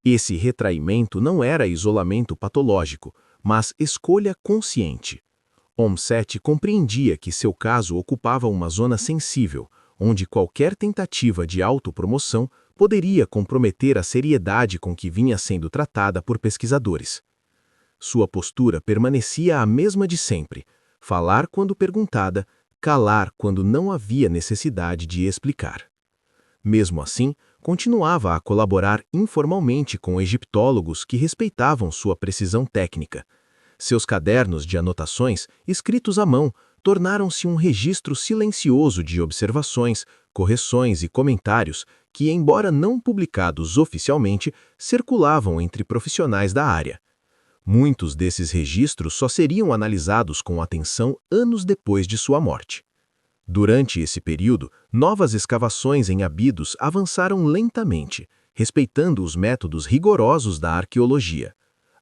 S1: Esse retraimento não era isolamento patológico, mas escolha consciente. Onset compreendia que seu caso ocupava uma zona sensível, onde qualquer tentativa de autopromoção poderia comprometer a seriedade com que vinha sendo tratada por pesquisadores. Sua postura permanecia a mesma de sempre: falar quando perguntada, calar quando não havia necessidade de explicar. Mesmo assim, continuava a colaborar informalmente com egiptólogos que respeitavam sua precisão técnica. Seus cadernos de anotações, escritos à mão, tornaram-se um registro silencioso de observações, correções e comentários que, embora não publicados oficialmente, circulavam entre profissionais da área. Muitos desses registros só seriam analisados com atenção anos depois de sua morte. Durante esse período, novas escavações em Abidos avançaram lentamente, respeitando os métodos rigorosos da arqueologia.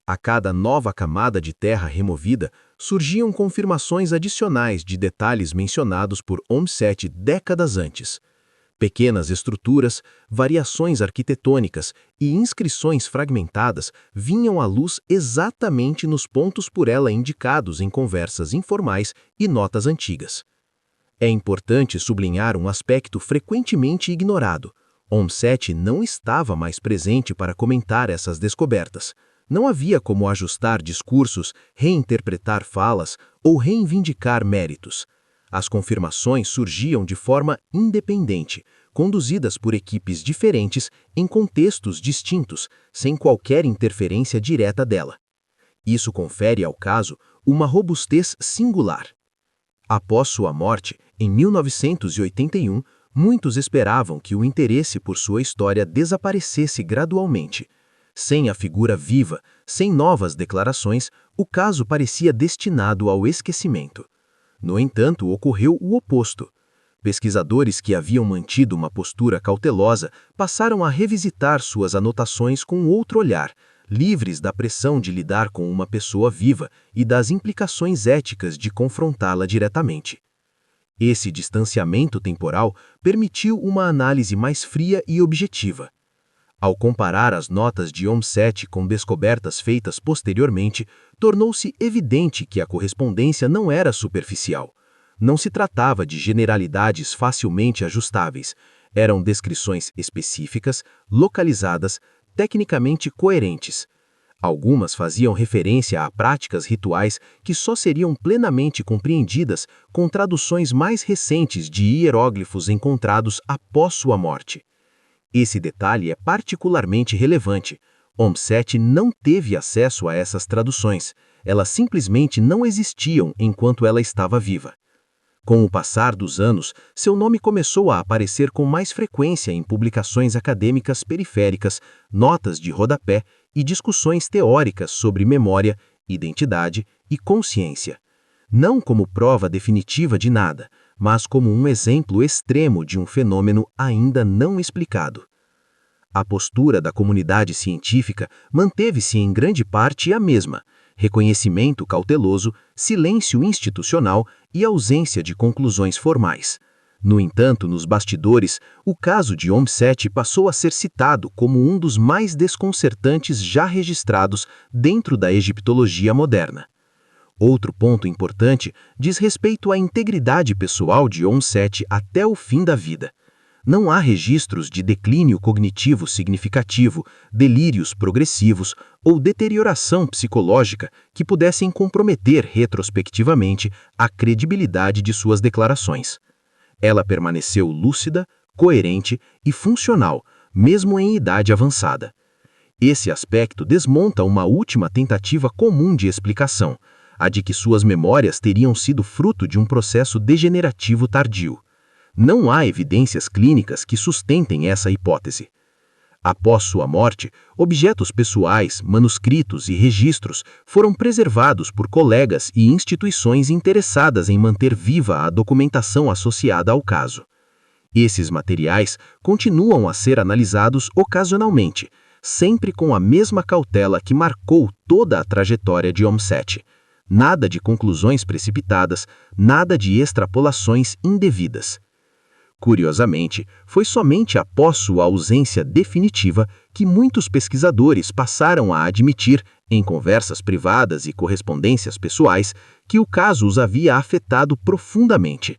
S1: A cada nova camada de terra removida, surgiam confirmações adicionais de detalhes mencionados por Onset décadas antes. Pequenas estruturas, variações arquitetônicas e inscrições fragmentadas vinham à luz exatamente nos pontos por ela indicados em conversas informais e notas antigas. É importante sublinhar um aspecto frequentemente ignorado. Onset não estava mais presente para comentar essas descobertas. Não havia como ajustar discursos, reinterpretar falas ou reivindicar méritos. As confirmações surgiam de forma independente, conduzidas por equipes diferentes em contextos distintos, sem qualquer interferência direta dela. Isso confere ao caso uma robustez singular. Após sua morte, em 1981, muitos esperavam que o interesse por sua história desaparecesse gradualmente. Sem a figura viva, sem novas declarações, o caso parecia destinado ao esquecimento. No entanto, ocorreu o oposto. Pesquisadores que haviam mantido uma postura cautelosa passaram a revisitar suas anotações com outro olhar, livres da pressão de lidar com uma pessoa viva e das implicações éticas de confrontá-la diretamente. Esse distanciamento temporal permitiu uma análise mais fria e objetiva. Ao comparar as notas de Onset com descobertas feitas posteriormente, tornou-se evidente que a correspondência não era superficial. Não se tratava de generalidades facilmente ajustáveis. Eram descrições específicas, localizadas, tecnicamente coerentes. Algumas faziam referência a práticas rituais que só seriam plenamente compreendidas com traduções mais recentes de hieróglifos encontrados após sua morte. Esse detalhe é particularmente relevante. Onset não teve acesso a essas traduções. Elas simplesmente não existiam enquanto ela estava viva. Com o passar dos anos, seu nome começou a aparecer com mais frequência em publicações acadêmicas periféricas, notas de rodapé e discussões teóricas sobre memória, identidade e consciência. Não como prova definitiva de nada, mas como um exemplo extremo de um fenômeno ainda não explicado. A postura da comunidade científica manteve-se em grande parte a mesma: reconhecimento cauteloso, silêncio institucional e ausência de conclusões formais. No entanto, nos bastidores, o caso de Onset passou a ser citado como um dos mais desconcertantes já registrados dentro da egiptologia moderna. Outro ponto importante diz respeito à integridade pessoal de Onset até o fim da vida.
S2: Não há registros de declínio cognitivo significativo, delírios progressivos ou deterioração psicológica que pudessem comprometer retrospectivamente a credibilidade de suas declarações. Ela permaneceu lúcida, coerente e funcional, mesmo em idade avançada. Esse aspecto desmonta uma última tentativa comum de explicação, a de que suas memórias teriam sido fruto de um processo degenerativo tardio. Não há evidências clínicas que sustentem essa hipótese. Após sua morte, objetos pessoais, manuscritos e registros foram preservados por colegas e instituições interessadas em manter viva a documentação associada ao caso. Esses materiais continuam a ser analisados ocasionalmente, sempre com a mesma cautela que marcou toda a trajetória de OM7. Nada de conclusões precipitadas, nada de extrapolações indevidas. Curiosamente, foi somente após sua ausência definitiva que muitos pesquisadores passaram a admitir, em conversas privadas e correspondências pessoais, que o caso os havia afetado profundamente.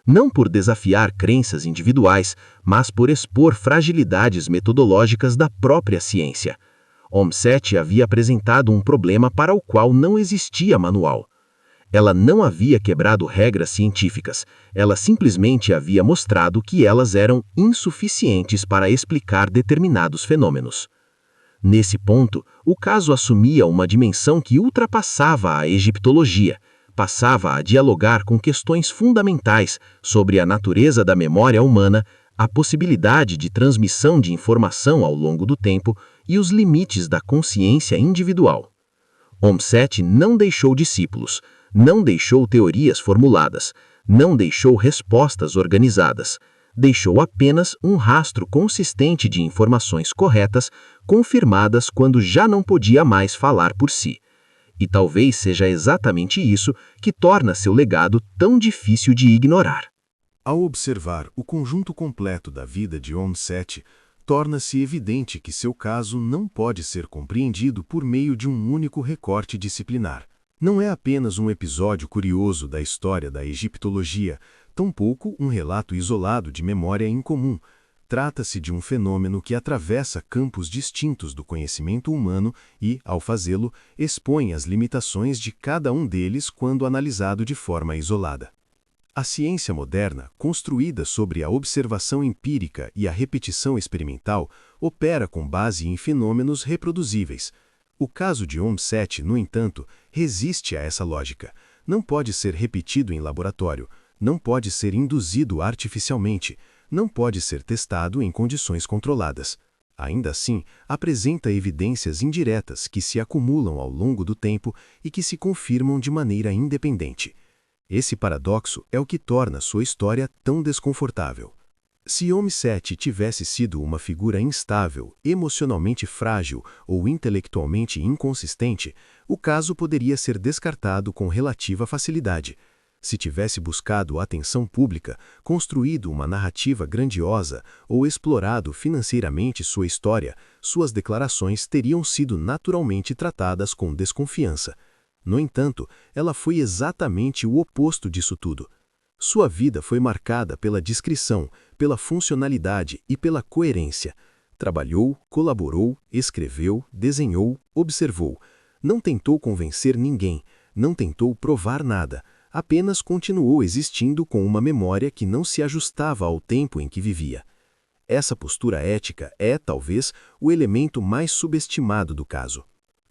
S2: Não por desafiar crenças individuais, mas por expor fragilidades metodológicas da própria ciência. OM7 havia apresentado um problema para o qual não existia manual. Ela não havia quebrado regras científicas, ela simplesmente havia mostrado que elas eram insuficientes para explicar determinados fenômenos. Nesse ponto, o caso assumia uma dimensão que ultrapassava a egiptologia, passava a dialogar com questões fundamentais sobre a natureza da memória humana, a possibilidade de transmissão de informação ao longo do tempo e os limites da consciência individual. OM7 não deixou discípulos, não deixou teorias formuladas, não deixou respostas organizadas, deixou apenas um rastro consistente de informações corretas, confirmadas quando já não podia mais falar por si. E talvez seja exatamente isso que torna seu legado tão difícil de ignorar.
S1: Ao observar o conjunto completo da vida de OM7, torna-se evidente que seu caso não pode ser compreendido por meio de um único recorte disciplinar. Não é apenas um episódio curioso da história da egiptologia, tampouco um relato isolado de memória incomum. Trata-se de um fenômeno que atravessa campos distintos do conhecimento humano e, ao fazê-lo, expõe as limitações de cada um deles quando analisado de forma isolada. A ciência moderna, construída sobre a observação empírica e a repetição experimental, opera com base em fenômenos reproduzíveis. O caso de OM7, no entanto, resiste a essa lógica. Não pode ser repetido em laboratório, não pode ser induzido artificialmente, não pode ser testado em condições controladas. Ainda assim, apresenta evidências indiretas que se acumulam ao longo do tempo e que se confirmam de maneira independente. Esse paradoxo é o que torna sua história tão desconfortável. Se OM7 tivesse sido uma figura instável, emocionalmente frágil ou intelectualmente inconsistente, o caso poderia ser descartado com relativa facilidade. Se tivesse buscado atenção pública, construído uma narrativa grandiosa ou explorado financeiramente sua história, suas declarações teriam sido naturalmente tratadas com desconfiança. No entanto, ela foi exatamente o oposto disso tudo. Sua vida foi marcada pela discrição, pela funcionalidade e pela coerência. Trabalhou, colaborou, escreveu, desenhou, observou. Não tentou convencer ninguém, não tentou provar nada, apenas continuou existindo com uma memória que não se ajustava ao tempo em que vivia. Essa postura ética é, talvez, o elemento mais subestimado do caso.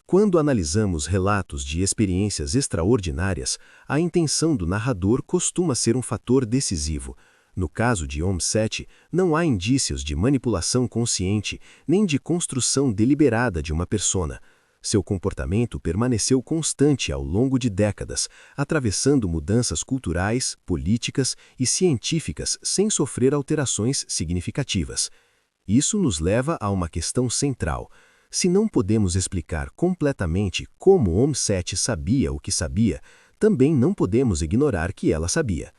S1: Quando analisamos relatos de experiências extraordinárias, a intenção do narrador costuma ser um fator decisivo. No caso de OM7, não há indícios de manipulação consciente nem de construção deliberada de uma persona. Seu comportamento permaneceu constante ao longo de décadas, atravessando mudanças culturais, políticas e científicas sem sofrer alterações significativas. Isso nos leva a uma questão central. Se não podemos explicar completamente como OM7 sabia o que sabia, também não podemos ignorar que ela sabia.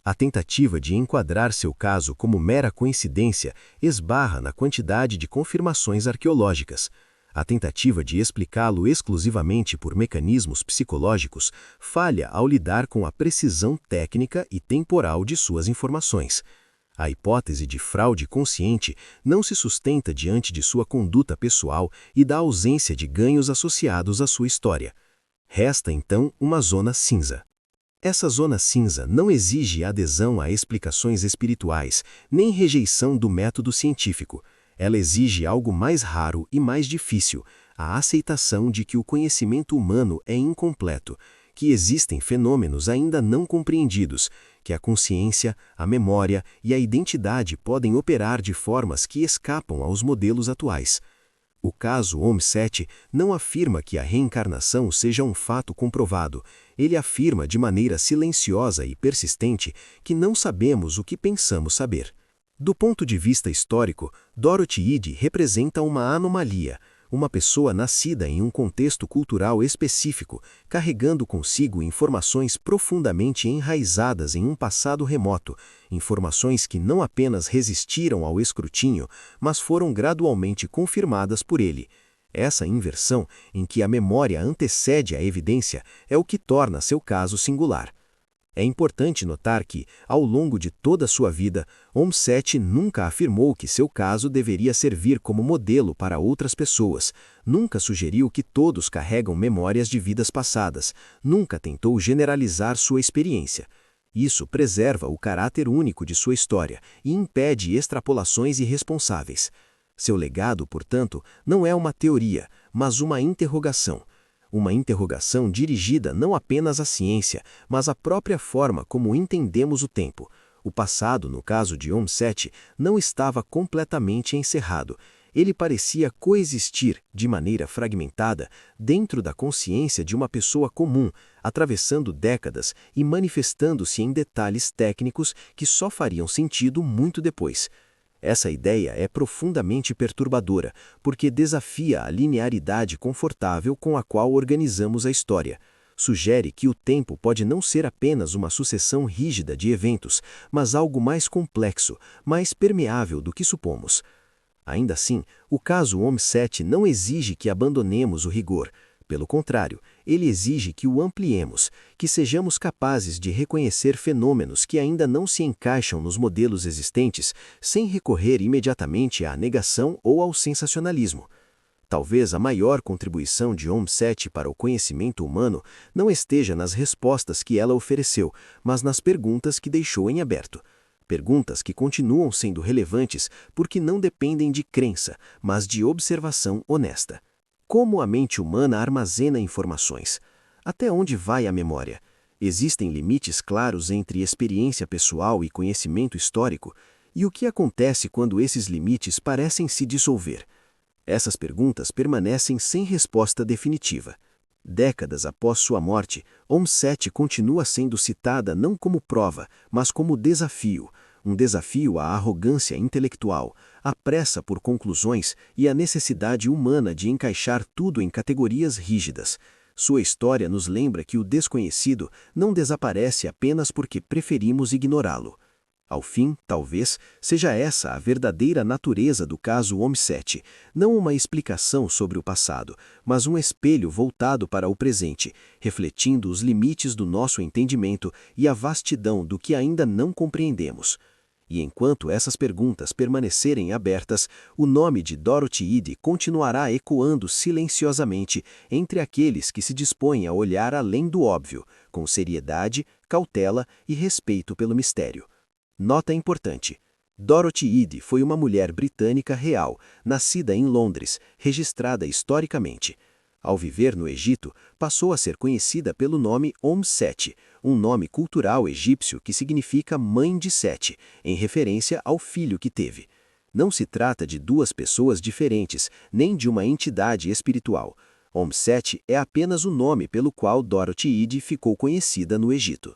S1: A tentativa de enquadrar seu caso como mera coincidência esbarra na quantidade de confirmações arqueológicas. A tentativa de explicá-lo exclusivamente por mecanismos psicológicos falha ao lidar com a precisão técnica e temporal de suas informações.
S2: A hipótese de fraude consciente não se sustenta diante de sua conduta pessoal e da ausência de ganhos associados à sua história. Resta, então, uma zona cinza. Essa zona cinza não exige adesão a explicações espirituais, nem rejeição do método científico. Ela exige algo mais raro e mais difícil, a aceitação de que o conhecimento humano é incompleto, que existem fenômenos ainda não compreendidos, que a consciência, a memória e a identidade podem operar de formas que escapam aos modelos atuais. O caso OM7 não afirma que a reencarnação seja um fato comprovado. Ele afirma de maneira silenciosa e persistente que não sabemos o que pensamos saber. Do ponto de vista histórico, Dorothy Eade representa uma anomalia, uma pessoa nascida em um contexto cultural específico, carregando consigo informações profundamente enraizadas em um passado remoto, informações que não apenas resistiram ao escrutínio, mas foram gradualmente confirmadas por ele. Essa inversão, em que a memória antecede a evidência, é o que torna seu caso singular. É importante notar que, ao longo de toda a sua vida, OM7 nunca afirmou que seu caso deveria servir como modelo para outras pessoas, nunca sugeriu que todos carregam memórias de vidas passadas, nunca tentou generalizar sua experiência. Isso preserva o caráter único de sua história e impede extrapolações irresponsáveis. Seu legado, portanto, não é uma teoria, mas uma interrogação. Uma interrogação dirigida não apenas à ciência, mas à própria forma como entendemos o tempo. O passado, no caso de OM7, não estava completamente encerrado. Ele parecia coexistir, de maneira fragmentada, dentro da consciência de uma pessoa comum, atravessando décadas e manifestando-se em detalhes técnicos que só fariam sentido muito depois. Essa ideia é profundamente perturbadora, porque desafia a linearidade confortável com a qual organizamos a história. Sugere que o tempo pode não ser apenas uma sucessão rígida de eventos, mas algo mais complexo, mais permeável do que supomos. Ainda assim, o caso OM7 não exige que abandonemos o rigor. Pelo contrário, ele exige que o ampliemos, que sejamos capazes de reconhecer fenômenos que ainda não se encaixam nos modelos existentes, sem recorrer imediatamente à negação ou ao sensacionalismo. Talvez a maior contribuição de OM7 para o conhecimento humano não esteja nas respostas que ela ofereceu, mas nas perguntas que deixou em aberto. Perguntas que continuam sendo relevantes porque não dependem de crença, mas de observação honesta. Como a mente humana armazena informações? Até onde vai a memória? Existem limites claros entre experiência pessoal e conhecimento histórico? E o que acontece quando esses limites parecem se dissolver? Essas perguntas permanecem sem resposta definitiva. Décadas após sua morte, OM7 continua sendo citada não como prova, mas como desafio. Um desafio à arrogância intelectual, à pressa por conclusões e à necessidade humana de encaixar tudo em categorias rígidas. Sua história nos lembra que o desconhecido não desaparece apenas porque preferimos ignorá-lo. Ao fim, talvez, seja essa a verdadeira natureza do caso OM7, não uma explicação sobre o passado, mas um espelho voltado para o presente, refletindo os limites do nosso entendimento e a vastidão do que ainda não compreendemos. E enquanto essas perguntas permanecerem abertas, o nome de Dorothy Eade continuará ecoando silenciosamente entre aqueles que se dispõem a olhar além do óbvio, com seriedade, cautela e respeito pelo mistério. Nota importante: Dorothy Eade foi uma mulher britânica real, nascida em Londres, registrada historicamente. Ao viver no Egito, passou a ser conhecida pelo nome OM7, um nome cultural egípcio que significa mãe de Sete, em referência ao filho que teve. Não se trata de duas pessoas diferentes, nem de uma entidade espiritual. OM7 é apenas o nome pelo qual Dorothy Eade ficou conhecida no Egito.